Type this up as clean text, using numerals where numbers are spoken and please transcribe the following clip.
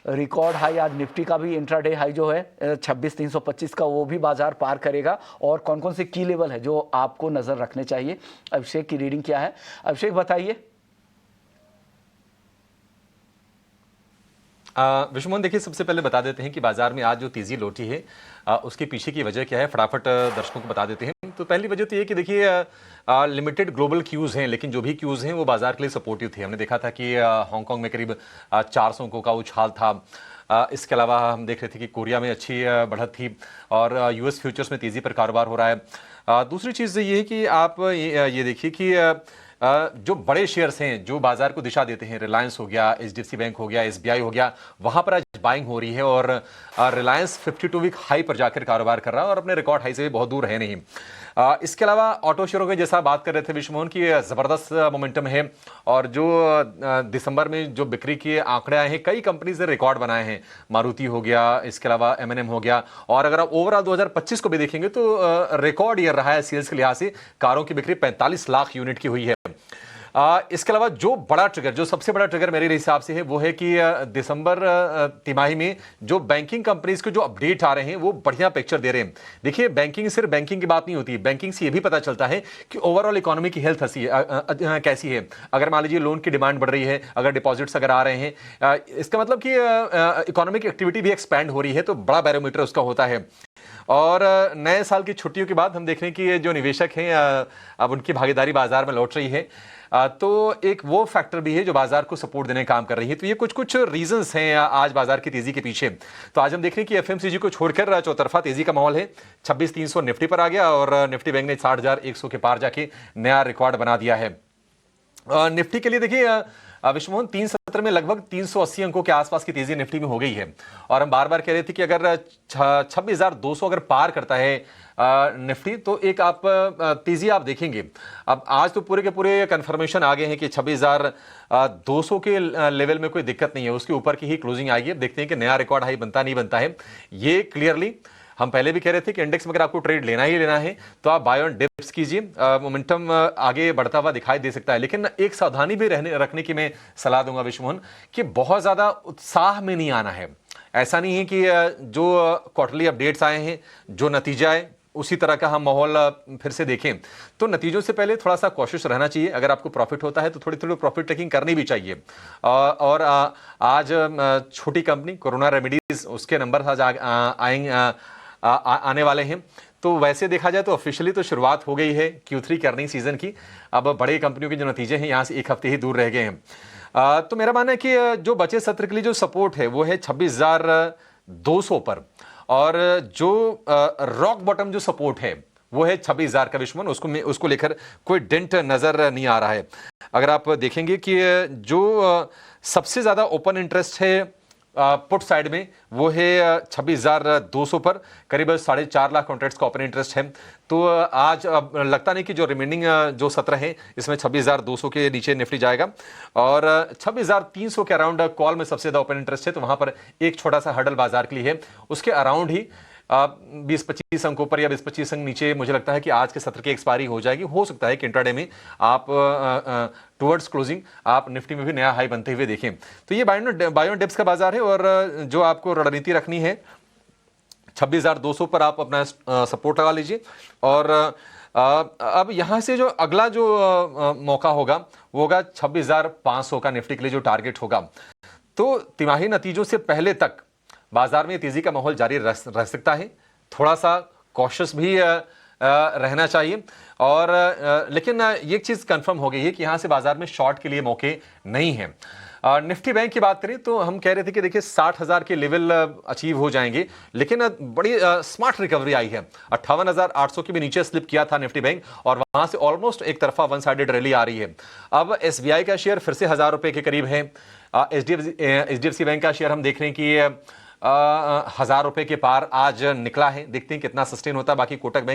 Record high आज Nifty का भी इंट्राडे हाई जो है 26,325 का, वो भी बाजार पार करेगा। और कौन कौन से की लेवल है जो आपको नजर रखने चाहिए? अभिषेक की रीडिंग क्या है? अभिषेक बताइए। विश्वमोहन, देखिए सबसे पहले बता देते हैं कि बाजार में आज जो तेजी लौटी है उसके पीछे की वजह क्या है, फटाफट दर्शकों को बता देते हैं। तो पहली वजह तो ये कि देखिए लिमिटेड ग्लोबल क्यूज हैं, लेकिन जो भी क्यूज हैं वो बाजार के लिए सपोर्टिव थे। हमने देखा था कि हांगकांग में करीब 400 अंकों का उछाल था। इसके अलावा हम देख रहे थे कि कोरिया में अच्छी बढ़त थी और यूएस फ्यूचर्स में तेजी पर कारोबार हो रहा है। दूसरी चीज़ ये है कि आप ये देखिए कि जो बड़े शेयर्स हैं जो बाजार को दिशा देते हैं, रिलायंस हो गया, एचडीएफसी बैंक हो गया, एसबीआई हो गया, वहां पर आज बाइंग हो रही है और रिलायंस 52 वीक हाई पर जाकर कारोबार कर रहा है और अपने रिकॉर्ड हाई से भी बहुत दूर है नहीं। इसके अलावा ऑटो शेयरों के जैसा बात कर रहे थे विश्वमोहन की, जबरदस्त मोमेंटम है और जो दिसंबर में जो बिक्री के आंकड़े आए हैं, कई कंपनीज ने रिकॉर्ड बनाए हैं। मारुति हो गया, इसके अलावा एमएनएम हो गया। और अगर आप ओवरऑल 2025 को भी देखेंगे तो रिकॉर्ड ईयर रहा है सेल्स के लिहाज से। कारों की बिक्री 45 लाख यूनिट की हुई है। इसके अलावा जो बड़ा ट्रिगर, जो सबसे बड़ा ट्रिगर मेरे हिसाब से है, वो है कि दिसंबर तिमाही में जो बैंकिंग कंपनीज के जो अपडेट आ रहे हैं वो बढ़िया पिक्चर दे रहे हैं। देखिए बैंकिंग सिर्फ बैंकिंग की बात नहीं होती, बैंकिंग से ये भी पता चलता है कि ओवरऑल इकोनॉमी की हेल्थ कैसी है। अगर मान लीजिए लोन की डिमांड बढ़ रही है, अगर डिपॉजिट्स अगर आ रहे हैं, इसका मतलब कि इकोनॉमिक एक्टिविटी भी एक्सपैंड हो रही है, तो बड़ा बैरोमीटर उसका होता है। और नए साल की छुट्टियों के बाद हम देख रहे हैं कि जो निवेशक हैं अब उनकी भागीदारी बाजार में लौट रही है। तो एक वो फैक्टर भी है जो बाजार को सपोर्ट देने का काम कर रही है। तो ये कुछ कुछ रीजंस हैं आज बाजार की तेजी के पीछे। तो आज हम देख रहे हैं कि एफएमसीजी को छोड़कर चौतरफा तेजी का माहौल है। 26,300 निफ्टी पर आ गया और निफ्टी बैंक ने 60,100 के पार जाके नया रिकॉर्ड बना दिया है। निफ्टी के लिए देखिए विश्वमोहन, 3 सत्र में लगभग 380 अंकों के आसपास की तेजी निफ्टी में हो गई है। और हम बार बार कह रहे थे कि अगर 26,200 अगर पार करता है निफ्टी तो एक आप तेजी आप देखेंगे। अब आज तो पूरे के पूरे कंफर्मेशन आ गए हैं कि 26,200 के लेवल में कोई दिक्कत नहीं है, उसके ऊपर की ही क्लोजिंग आएगी। अब देखते हैं कि नया रिकॉर्ड हाई बनता नहीं बनता है। ये क्लियरली हम पहले भी कह रहे थे कि इंडेक्स में अगर आपको ट्रेड लेना ही लेना है तो आप बाय ऑन डिप्स कीजिए। मोमेंटम आगे बढ़ता हुआ दिखाई दे सकता है, लेकिन एक सावधानी भी रखने की मैं सलाह दूंगा विश्वमोहन कि बहुत ज्यादा उत्साह में नहीं आना है। ऐसा नहीं है कि जो क्वार्टरली अपडेट्स आए हैं, जो नतीजा है उसी तरह का हम माहौल फिर से देखें। तो नतीजों से पहले थोड़ा सा कोशिश रहना चाहिए। अगर आपको प्रॉफिट होता है तो थोड़ी थोड़ी प्रॉफिट टेकिंग करनी भी चाहिए। और आज छोटी कंपनी कोरोना रेमेडीज, उसके नंबर आज आने वाले हैं। तो वैसे देखा जाए तो ऑफिशियली तो शुरुआत हो गई है Q3 की अर्निंग सीजन की। अब बड़ी कंपनियों के जो नतीजे हैं यहाँ से एक हफ्ते ही दूर रह गए हैं। तो मेरा मानना है कि जो बचे सत्र के लिए जो सपोर्ट है वो है 26,200 पर, और जो रॉक बॉटम जो सपोर्ट है वो है 26,000 का विश्वमन। उसको लेकर कोई डेंट नजर नहीं आ रहा है। अगर आप देखेंगे कि जो सबसे ज्यादा ओपन इंटरेस्ट है पुट साइड में वो है 26,200 पर, करीब 4.5 लाख कॉन्ट्रैक्ट्स का ओपन इंटरेस्ट है। तो आज लगता नहीं कि जो रिमेनिंग जो सत्र है इसमें 26,200 के नीचे निफ्टी जाएगा। और 26,300 के अराउंड कॉल में सबसे ज्यादा ओपन इंटरेस्ट है, तो वहां पर एक छोटा सा हर्डल बाजार के लिए है। उसके अराउंड ही 20-25 अंकों पर या 20-25 अंक नीचे मुझे लगता है कि आज के सत्र की एक्सपायरी हो जाएगी। हो सकता है कि इंट्राडे में आप टुवर्ड्स क्लोजिंग आप निफ्टी में भी नया हाई बनते हुए देखें। तो ये बाय ऑन डिप्स का बाजार है और जो आपको रणनीति रखनी है 26,200 पर आप अपना सपोर्ट लगा लीजिए। और अब यहां से जो अगला जो मौका होगा वो होगा 26,500 का निफ्टी के लिए जो टारगेट होगा। तो तिमाही नतीजों से पहले तक बाजार में तेजी का माहौल जारी रह सकता है। थोड़ा सा कॉशियस भी रहना चाहिए। और लेकिन ये चीज कंफर्म हो गई है कि यहां से बाजार में शॉर्ट के लिए मौके नहीं है। निफ्टी बैंक की बात करें तो हम कह रहे थे कि देखिए 60,000 के लेवल अचीव हो जाएंगे, लेकिन बड़ी स्मार्ट रिकवरी आई है। 58,800 के भी नीचे स्लिप किया था निफ्टी बैंक और वहां से ऑलमोस्ट एक तरफा वन साइडेड रैली आ रही है। अब एसबीआई का शेयर फिर से 1,000 रुपए के करीब है। एचडीएफसी बैंक का शेयर हम देख रहे हैं कि 1,000 रुपए के पार आज निकला है। देखते हैं कितना सस्टेन होता है। बाकी कोटक बैंक